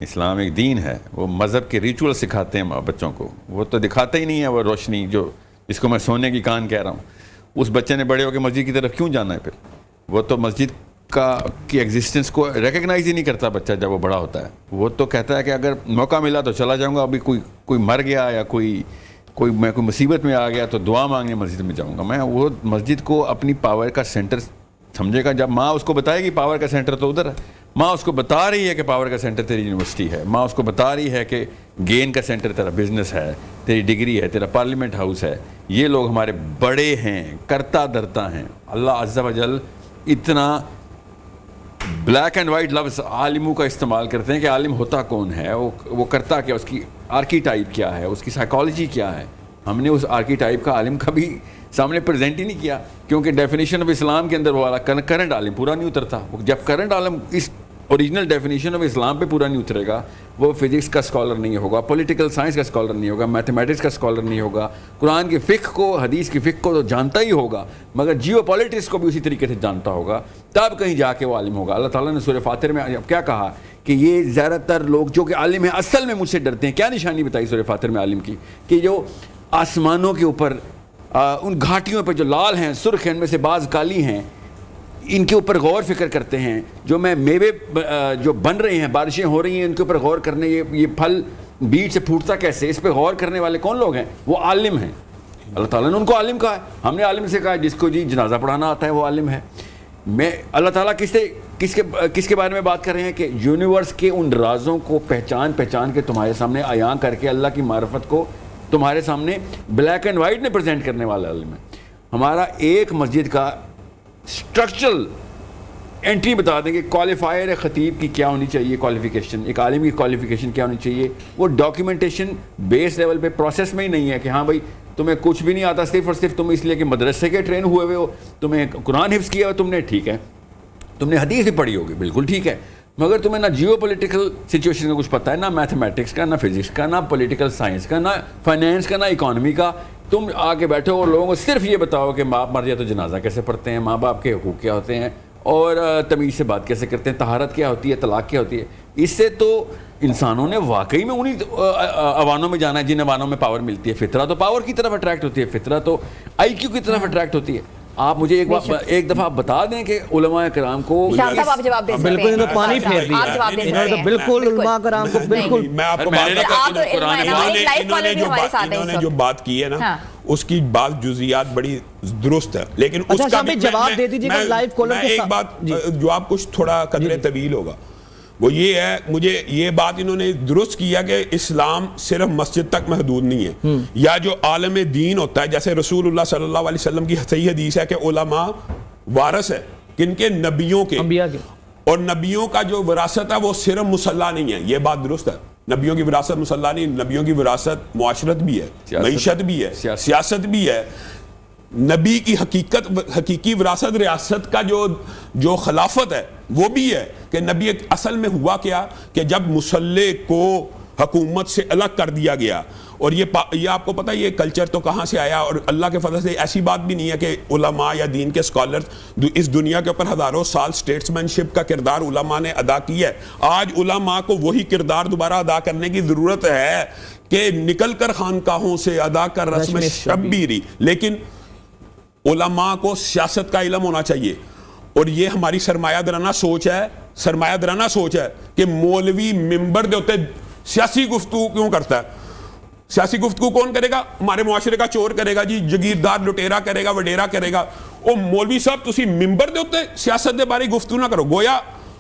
اسلام ایک دین ہے، وہ مذہب کے ریچول سکھاتے ہیں بچوں کو، وہ تو دکھاتے ہی نہیں ہے وہ روشنی جو جس کو میں سونے کی کان کہہ رہا ہوں۔ اس بچے نے بڑے ہو کے مسجد کی طرف کیوں جانا ہے؟ پھر وہ تو مسجد کی ایگزسٹنس کو ریکگنائز ہی نہیں کرتا بچہ جب وہ بڑا ہوتا ہے۔ وہ تو کہتا ہے کہ اگر موقع ملا تو چلا جاؤں گا، ابھی کوئی مر گیا یا کوئی مصیبت میں آ گیا تو دعا مانگنے مسجد میں جاؤں گا۔ میں وہ مسجد کو اپنی پاور کا سینٹر سمجھے گا۔ جب ماں اس کو بتائے گی پاور کا سینٹر تو ادھر ہے، ماں اس کو بتا رہی ہے کہ پاور کا سینٹر تیری یونیورسٹی ہے، ماں اس کو بتا رہی ہے کہ گین کا سینٹر تیرا بزنس ہے، تیری ڈگری ہے، تیرا پارلیمنٹ ہاؤس ہے۔ یہ لوگ ہمارے بڑے ہیں، کرتا درتا ہیں۔ اللہ عز و جل اتنا بلیک اینڈ وائٹ لفظ عالموں کا استعمال کرتے ہیں کہ عالم ہوتا کون ہے، وہ کرتا کیا، اس کی آرکی ٹائپ کیا ہے، اس کی سائیکالوجی کیا ہے۔ ہم نے اس آرکی ٹائپ کا عالم کبھی سامنے پریزنٹ ہی نہیں کیا، کیونکہ ڈیفینیشن آف اسلام کے اندر وہ والا کرنٹ عالم پورا نہیں اترتا۔ جب کرنٹ عالم اس اوریجنل ڈیفینیشن آف اسلام پہ پورا نہیں اترے گا، وہ فزکس کا اسکالر نہیں ہوگا، پولیٹیکل سائنس کا اسکالر نہیں ہوگا، میتھمیٹکس کا اسکالر نہیں ہوگا، قرآن کی فقہ کو، حدیث کی فقہ کو تو جانتا ہی ہوگا، مگر جیو پولیٹکس کو بھی اسی طریقے سے جانتا ہوگا، تب کہیں جا کے وہ عالم ہوگا۔ اللہ تعالیٰ نے سورہ فاتر میں کیا کہا کہ یہ زیادہ تر لوگ جو کہ عالم ہیں اصل میں مجھ سے ڈرتے ہیں۔ کیا نشانی بتائی سورہ فاتر میں عالم کی؟ کہ جو آسمانوں کے اوپر ان گھاٹیوں پہ جو لال ہیں، سرخ ہیں، ان میں سے بعض کالی ہیں، ان کے اوپر غور فکر کرتے ہیں۔ جو میں میوے جو بن رہے ہیں، بارشیں ہو رہی ہیں، ان کے اوپر غور کرنے، یہ پھل بیج سے پھوٹتا کیسے، اس پہ غور کرنے والے کون لوگ ہیں؟ وہ عالم ہیں۔ اللہ تعالیٰ نے ان کو عالم کہا ہے۔ ہم نے عالم سے کہا ہے جس کو جی جنازہ پڑھانا آتا ہے وہ عالم ہے۔ اللہ تعالیٰ کس کے بارے میں بات کر رہے ہیں؟ کہ یونیورس کے ان رازوں کو پہچان کے تمہارے سامنے عیاں کر کے اللہ کی معرفت کو تمہارے سامنے بلیک اینڈ وائٹ میں پریزنٹ کرنے والا عالم ہے۔ ہمارا ایک مسجد کا اسٹرکچرل انٹری بتا دیں کہ کوالیفائر خطیب کی کیا ہونی چاہیے، کوالیفیکیشن، ایک عالم کی کوالیفیکیشن کیا ہونی چاہیے۔ وہ ڈاکیومنٹیشن بیس لیول پہ پروسیس میں ہی نہیں ہے کہ ہاں بھائی تمہیں کچھ بھی نہیں آتا، صرف اور صرف تم اس لیے کہ مدرسے کے ٹرین ہوئے ہو، تمہیں قرآن حفظ کیا ہو تم نے، ٹھیک ہے، تم نے حدیث بھی پڑھی ہوگی، بالکل ٹھیک ہے، مگر تمہیں نہ جیو پولیٹیکل سچویشن کا کچھ پتہ ہے، نہ میتھمیٹکس کا، نہ فزکس کا، نہ پولیٹیکل سائنس کا، نہ فائنینس کا، نہ اکانومی کا۔ تم آ کے بیٹھو اور لوگوں کو صرف یہ بتاؤ کہ باپ مر جائے تو جنازہ کیسے پڑھتے ہیں، ماں باپ کے حقوق کیا ہوتے ہیں، اور تمیز سے بات کیسے کرتے ہیں، طہارت کیا ہوتی ہے، طلاق کیا ہوتی ہے۔ اس سے تو انسانوں نے واقعی میں انہی اوانوں میں جانا ہے جن اوانوں میں پاور ملتی ہے۔ فطرہ تو پاور کی طرف اٹریکٹ ہوتی ہے، فطرہ تو آئی کیو کی طرف اٹریکٹ ہوتی ہے۔ آپ مجھے ایک دفعہ بتا دیں کہ علماء کرام کو بالکل پانی پھیر دیا، بالکل علماء کرام کو بالکل۔ میں آپ کو انہوں نے جو بات کی ہے نا اس کی بات جزئیات بڑی درست ہے، لیکن اس کا جواب دے دیجیے گا لائیو کالر کے ساتھ۔ ایک بات جو آپ کچھ تھوڑا قدرے طویل ہوگا وہ یہ ہے، مجھے یہ بات انہوں نے درست کیا کہ اسلام صرف مسجد تک محدود نہیں ہے، یا جو عالم دین ہوتا ہے، جیسے رسول اللہ صلی اللہ علیہ وسلم کی صحیح حدیث ہے کہ علماء وارث ہے کن کے؟ نبیوں کے، اور نبیوں کا جو وراثت ہے وہ صرف مصلح نہیں ہے۔ یہ بات درست ہے، نبیوں کی وراثت مصلح نہیں، نبیوں کی وراثت معاشرت بھی ہے، معیشت بھی ہے، سیاست بھی ہے۔ نبی کی حقیقی وراثت ریاست کا جو خلافت ہے وہ بھی ہے کہ نبی اصل میں ہوا کیا کہ جب مسلح کو حکومت سے الگ کر دیا گیا، اور یہ آپ کو پتہ یہ کلچر تو کہاں سے آیا، اور اللہ کے فضل سے ایسی بات بھی نہیں ہے کہ علماء یا دین کے اسکالرز اس دنیا کے اوپر ہزاروں سال اسٹیٹسمین شپ کا کردار علماء نے ادا کیا ہے۔ آج علماء کو وہی کردار دوبارہ ادا کرنے کی ضرورت ہے کہ نکل کر خانقاہوں سے ادا کر رسم شبیری، لیکن علماء کو سیاست کا علم ہونا چاہیے۔ اور یہ ہماری سرمایہ درانہ سوچ ہے کہ مولوی ممبر دے ہوتے سیاسی گفتگو کیوں کرتا ہے؟ سیاسی گفتگو کون کرے گا؟ ہمارے معاشرے کا چور کرے گا جی، جگیردار لٹیرا کرے گا، وڈیرا کرے گا۔ او مولوی صاحب تسی ممبر دے ہوتے سیاست دے بارے گفتگو نہ کرو، گویا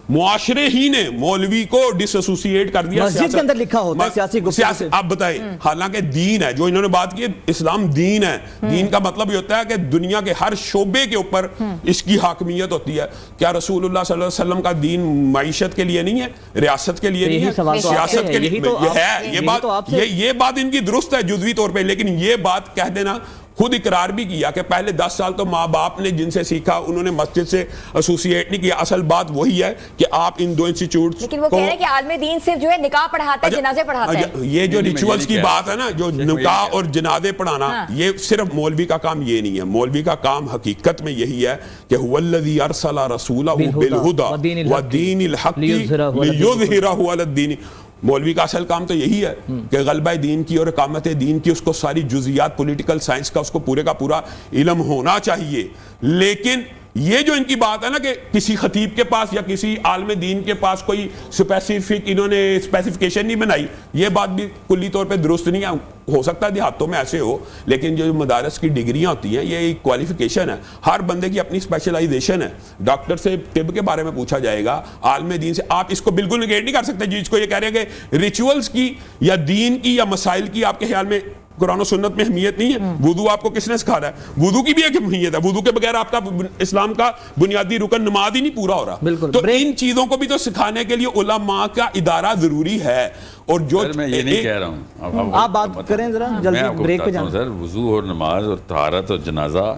معاشرے ہی نے مولوی کو ڈس ایسوسیٹ کر دیا۔ مسجد کے اندر لکھا ہوتا ہے سیاسی گفتگو۔ آپ بتائیں، حالانکہ دین ہے جو انہوں نے بات کی، اسلام دین ہے۔ دین کا مطلب یہ ہوتا ہے کہ دنیا کے ہر شعبے کے اوپر اس کی حاکمیت ہوتی ہے۔ کیا رسول اللہ صلی اللہ علیہ وسلم کا دین معیشت کے لیے نہیں ہے، ریاست کے لیے نہیں ہے، سیاست کے لیے ہے؟ یہ بات ان کی درست ہے جزوی طور پہ، لیکن یہ بات کہہ دینا، خود اقرار بھی کیا کہ پہلے 10 سال تو ماں باپ نے جن سے سیکھا انہوں نے مسجد سے ایسوسیٹ نہیں کیا۔ اصل بات وہی ہے کہ آپ ان دو انسٹیٹیوٹس، لیکن وہ کہہ رہے ہیں کہ عالم دین صرف جو ہے نکاح پڑھاتا ہے، جنازے پڑھاتا ہے۔ یہ جو ریچولز کی بات ہے نا، جو نکاح اور جنازے پڑھانا، یہ صرف مولوی کا کام یہ نہیں ہے۔ مولوی کا کام حقیقت میں یہی ہے کہ هو الذی ارسل رسولہ بالہدی ودین الحق لیظہرہ علی الدین، مولوی کا اصل کام تو یہی ہے کہ غلبہ دین کی اور اقامت دین کی اس کو ساری جزیات پولیٹیکل سائنس کا اس کو پورے کا پورا علم ہونا چاہیے. لیکن یہ جو ان کی بات ہے نا کہ کسی خطیب کے پاس یا کسی عالم دین کے پاس کوئی اسپیسیفک انہوں نے اسپیسیفکیشن نہیں بنائی, یہ بات بھی کلی طور پہ درست نہیں ہے. ہو سکتا ہے دیہاتوں میں ایسے ہو, لیکن جو مدارس کی ڈگریاں ہوتی ہیں یہ ایک کوالیفیکیشن ہے, ہر بندے کی اپنی اسپیشلائزیشن ہے. ڈاکٹر سے طب کے بارے میں پوچھا جائے گا, عالم دین سے آپ اس کو بالکل نگیٹ نہیں کر سکتے جس کو یہ کہہ رہے ہیں کہ ریچولز کی یا دین کی یا مسائل کی آپ کے خیال میں قرآن و سنت میں اہمیت نہیں ہے. وضو آپ کو کس نے سکھا رہا ہے؟ وضو کی بھی ایک اہمیت ہے. وضو کے بغیر آپ کا اسلام کا بنیادی رکن نماز ہی نہیں پورا ہو رہا. تو ان چیزوں کو بھی تو سکھانے کے لیے علماء کا ادارہ ضروری ہے. اور جو میں یہ نہیں کہہ رہا ہوں, آپ بات کریں ذرا جلدی, بریک پہ جانا. سر وضو اور نماز اور طہارت اور جنازہ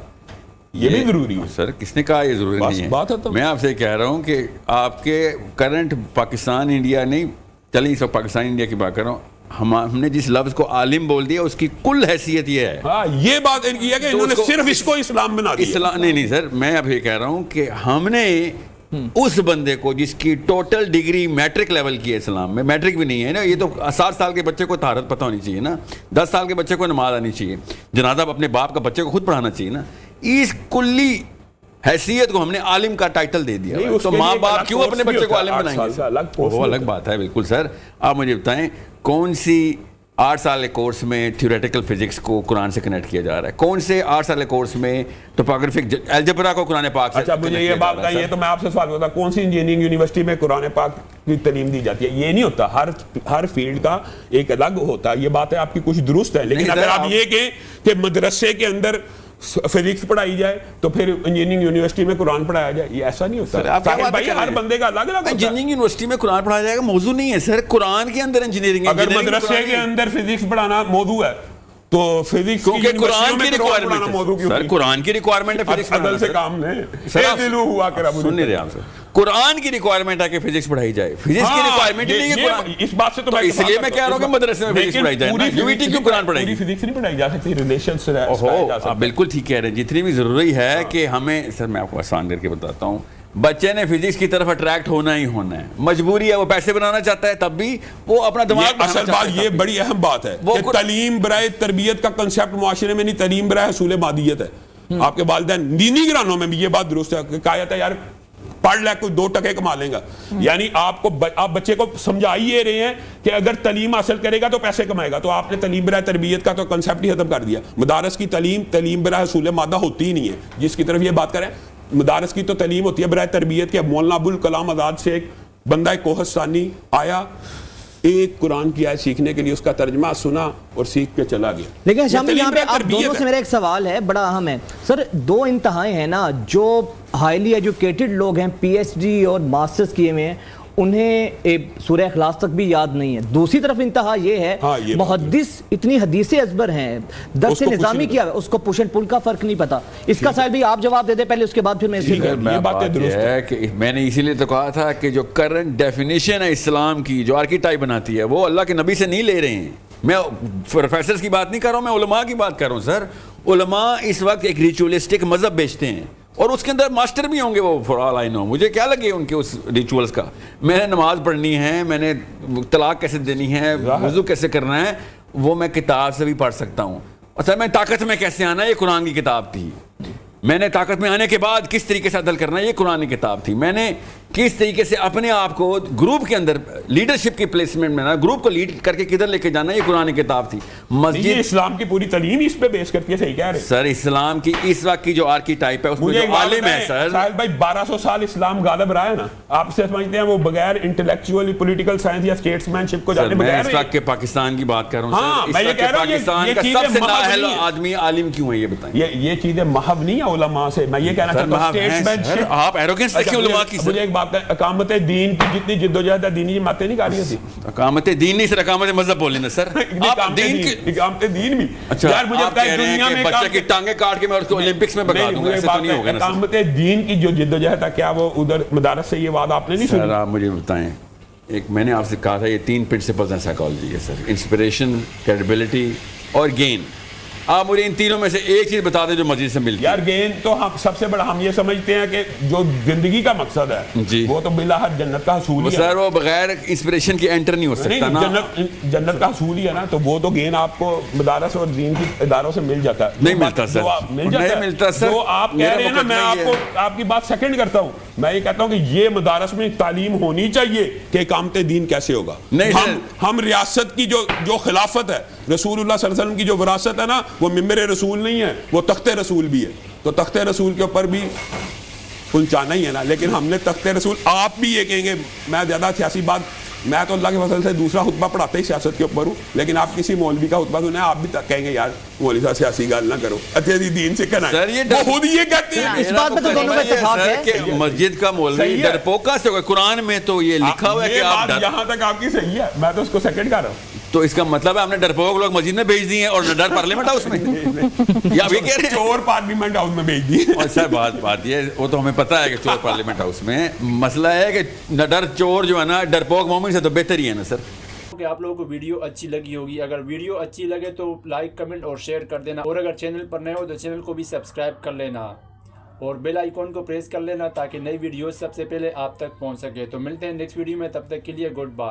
یہ بھی ضروری ہے. سر کس نے کہا یہ ضروری نہیں ہے؟ میں آپ سے کہہ رہا ہوں کہ آپ کے کرنٹ پاکستان انڈیا نہیں چلیں, اس وقت پاکستان انڈیا کی بات کر رہا ہوں, ہم نے جس لفظ کو عالم بول دیا اس کی کل حیثیت یہ ہے. ہاں یہ بات ان کی ہے کہ انہوں نے صرف اس کو اسلام بنا دیا. نہیں سر, میں اب یہ کہہ رہا ہوں کہ ہم نے اس بندے کو جس کی ٹوٹل ڈگری میٹرک لیول کی ہے, اسلام میں میٹرک بھی نہیں ہے نا, یہ تو 7 سال کے بچے کو طہارت پتہ ہونی چاہیے نا, 10 سال کے بچے کو نماز آنی چاہیے, جنازہ اپنے باپ کا بچے کو خود پڑھانا چاہیے نا. اس کلی حیثیت کو ہم نے عالم کا ٹائٹل دے دیا. تو ماں باپ کیوں اپنے بچے کو عالم بنائیں گے؟ وہ الگ بات ہے. بالکل سر, آپ مجھے بتائیں کون سی 8 سال کے کورس میں تھیوریٹیکل فزکس کو قرآن سے کنیکٹ کیا جا رہا ہے؟ کون سے 8 سال کے کورس میں ٹوپوگرافک الجبرا کو قرآن پاک سے؟ اچھا مجھے یہ بات بتائیے, تو میں آپ سے سوال کرتا ہوں, کون سی انجینئرنگ یونیورسٹی میں قرآن پاک کی تعلیم دی جاتی ہے؟ یہ نہیں ہوتا, ہر فیلڈ کا ایک الگ ہوتا ہے. یہ بات ہے آپ کی کچھ درست ہے, لیکن اگر آپ یہ کہیں کہ مدرسے کے اندر فزکس پڑھائی جائے تو پھر انجینئرنگ یونیورسٹی میں قرآن پڑھایا جائے, یہ ایسا نہیں ہوتا. بھائی ہر بندے کا الگ الگ ہوتا ہے. انجینئرنگ یونیورسٹی میں قرآن پڑھایا جائے گا موضوع نہیں ہے سر, قرآن کے اندر انجینئرنگ. اگر مدرسے کے اندر فزکس پڑھانا موضوع ہے تو فزکس کی قرآن کی ریکوائرمنٹ سر, قرآن کی ریکوائرمنٹ ہے فزکس عدل سے کام نہیں. سن نہیں رہے آپ سر, قرآن کی ریکوائرمنٹ ہے کہ فزکس پڑھائی جائے, فزکس کی ریکوائرمنٹ نہیں ہے. اس بات سے تو اس لیے میں کہہ رہا ہوں کہ مدرسے میں فزکس پڑھائی جائے. یوٹی کیوں قرآن پڑھائی گی؟ فزکس نہیں پڑھائی جا سکتی, ریلیشنز سے آپ بالکل ٹھیک کہہ رہے ہیں. جتنی بھی ضروری ہے کہ ہمیں, سر میں آپ کو آسان کر کے بتاتا ہوں, بچے نے فزکس کی طرف اٹریکٹ ہونا ہی ہونا ہے, مجبوری ہے. وہ پیسے بنانا چاہتا ہے تب بھی وہ اپنا دماغ. اصل بات یہ بڑی اہم بات ہے کہ تعلیم برائے تربیت کا کنسیپٹ معاشرے میں نہیں, تعلیم برائے حصول مادیت ہے. آپ کے والدین دینی گرانوں میں بھی یہ بات درست ہے کہ کہا یار پڑھ لے کوئی 2 ٹکے کما لے گا. یعنی آپ بچے کو سمجھا ہی یہ رہے ہیں کہ اگر تعلیم حاصل کرے گا تو پیسے کمائے گا. تو آپ نے تعلیم برائے تربیت کا تو کنسیپٹ ہی ختم کر دیا. مدارس کی تعلیم برائے حصول مادہ ہوتی ہی نہیں ہے, جس کی طرف یہ بات کریں. مدارس کی تو تعلیم ہوتی ہے برائے تربیت کے. مولانا ابوالکلام آزاد سے ایک بندہ کوہستانی آیا, ایک قرآن کی آیت سیکھنے کے لیے اس کا ترجمہ سنا اور سیکھ کے چلا گیا. لیکن شامی یہاں پہ آپ دونوں سے میرا ایک سوال ہے, بڑا اہم ہے سر. 2 انتہائیں ہیں نا, جو ہائیلی ایجوکیٹڈ لوگ ہیں, پی ایچ ڈی اور ماسٹرز کیے ہوئے ہیں, انہیں سورہ اخلاص تک بھی یاد نہیں ہے. دوسری طرف انتہا یہ ہے محدث اتنی حدیثیں ازبر ہیں, درس نظامی کیا ہے, اس کو پش اینڈ پل کا فرق نہیں پتا. اس کا سائل بھی آپ جواب دے دیں پہلے, اس کے بعد پھر میں یہ بات ہے کہ میں نے اسی لیے تو کہا تھا کہ جو کرنٹ ڈیفینیشن ہے اسلام کی, جو آرکیٹائپ بناتی ہے, وہ اللہ کے نبی سے نہیں لے رہے ہیں. میں پروفیسرز کی بات نہیں کر رہا ہوں, میں علماء کی بات کر رہا ہوں سر. علماء اس وقت ایک ریچولسٹک مذہب بیچتے ہیں, اور اس کے اندر ماسٹر بھی ہوں گے وہ, فار آل آئی نو. مجھے کیا لگے ان کے اس ریچولز کا. میں نے نماز پڑھنی ہے, میں نے طلاق کیسے دینی ہے, وضو کیسے کرنا ہے, وہ میں کتاب سے بھی پڑھ سکتا ہوں. اچھا میں طاقت میں کیسے آنا ہے, یہ قرآن کی کتاب تھی. میں نے طاقت میں آنے کے بعد کس طریقے سے عدل کرنا ہے, یہ قرآن کی کتاب تھی. میں نے کس طریقے سے اپنے آپ کو گروپ کے اندر لیڈرشپ کی پلیسمنٹ میں نا, گروپ کو لیڈ کر کے کدھر لے کے جانا ہے, یہ قرآن کی کتاب تھی. مسجد اسلام کی پوری تعلیم اس پہ بیس کرتی ہے. صحیح کہہ رہے ہیں سر. اسلام کی اس وقت کی جو آرکیٹائپ ہے اس میں جو عالم ہے سر, ساحل بھائی 1200 سال اسلام غالب رہا ہے نا, آپ سے سمجھتے ہیں وہ بغیر انٹلیکچوئل پولیٹیکل سائنس یا اسٹیٹس مین شپ کو جانے بغیر. میں اس وقت کے پاکستان کی بات کر رہا ہوں سر. اس وقت کے پاکستان کا سب سے نااہل آدمی عالم کیوں ہے یہ بتائیں. یہ چیزیں محو نہیں ہے علماء سے. میں یہ کہنا چاہتا ہوں اسٹیٹس مین شپ, آپ ایروگنس دیکھیں علماء کی. مجھے ایک بات ہے, اقامت دین کی جتنی جدوجہد ہے دینی جماعتیں نہیں کر رہی ہوتی. اقامت دین نہیں سر, اقامت مذہب بول لینا سر. اقامت دین بھی. یار مجھے بتائیں دنیا میں بچے کی ٹانگیں کاٹ کے میں اس کو اولمپکس میں بگا دوں گا, ایسے تو نہیں ہوگا نا. اقامت دین کی جو جدوجہد ہے, کیا وہ ادھر مدارس سے یہ بات آپ نے نہیں سنی؟ سر آپ مجھے بتائیں, ایک میں نے آپ سے کہا تھا یہ 3 پرنسپلز ہیں سائیکالوجی کے سر. انسپریشن, کریڈیبلٹی اور گین. آپ مجھے ان تینوں میں سے ایک چیز بتا دیں جو مسجد سے ملتی ہے. یار گین تو ہم سب سے بڑا ہم یہ سمجھتے ہیں کہ جو زندگی کا مقصد ہے جی. وہ تو بالآخر جنت کا حصول ہی ہے. سر وہ بغیر انسپریشن کے انٹر نہیں ہو سکتا نا. جنت کا حصول ہی ہے نا, تو وہ تو گین آپ کو مدارس اور دین کی اداروں سے مل جاتا ہے. نہیں ملتا سر, نہیں ملتا سر. جو آپ کہہ رہے ہیں نا, میں آپ کی بات سیکنڈ کرتا ہوں. میں یہ کہتا ہوں کہ یہ مدارس میں تعلیم ہونی چاہیے کہ اقامت دین کیسے ہوگا. ہم ریاست کی جو خلافت ہے, رسول اللہ صلی اللہ علیہ وسلم کی جو وراثت ہے نا, وہ ممبر رسول نہیں ہے, وہ تخت رسول بھی ہے. تو تخت رسول کے اوپر بھی پہنچانا ہی ہے نا. لیکن ہم نے تخت رسول, آپ بھی یہ کہیں گے, میں زیادہ سیاسی بات, میں تو اللہ کے فضل سے دوسرا خطبہ پڑھاتا ہی سیاست کے اوپر ہوں, لیکن آپ کسی مولوی کا خطبہ سنیں, آپ بھی کہیں گے یار مولوی صاحب سیاسی گال نہ کرو, اچھے دین سے کرنا ہے. وہ خود یہ کہتے ہیں. اس بات میں تو دونوں کا اتفاق ہے کہ مسجد کا مولوی ڈرپوکا سے ہوگا. قرآن میں تو یہ لکھا ہوا ہے کہ آپ یہاں تک آپ کی صحیح ہے, میں تو اس کو سیکنڈ کر رہا ہوں. تو اس کا مطلب ہے ہم نے ڈرپوک لوگ مسجد میں بھیج دیے اور ڈر پارلیمنٹ ہاؤس میں, یا یہ کہہ رہے ہیں چور پارلیمنٹ ہاؤس میں بھیج دیے. اور سر بات یہ, وہ تو ہمیں پتہ ہے کہ چور پارلیمنٹ ہاؤس میں. مسئلہ ہے کہ ڈر چور جو ہے نا, ڈرپوک مومن سے تو بہتر ہی ہے نا سر. کہ آپ لوگوں کو ویڈیو اچھی لگی ہوگی. اگر ویڈیو اچھی لگے تو لائک, کمنٹ اور شیئر کر دینا, اور اگر چینل پر نئے ہو تو چینل کو بھی سبسکرائب کر لینا اور بیل آئیکن کو پریس کر لینا تاکہ نئی ویڈیوز سب سے پہلے آپ تک پہنچ سکے. تو ملتے ہیں نیکسٹ ویڈیو میں, تب تک کے لیے گڈ بائے.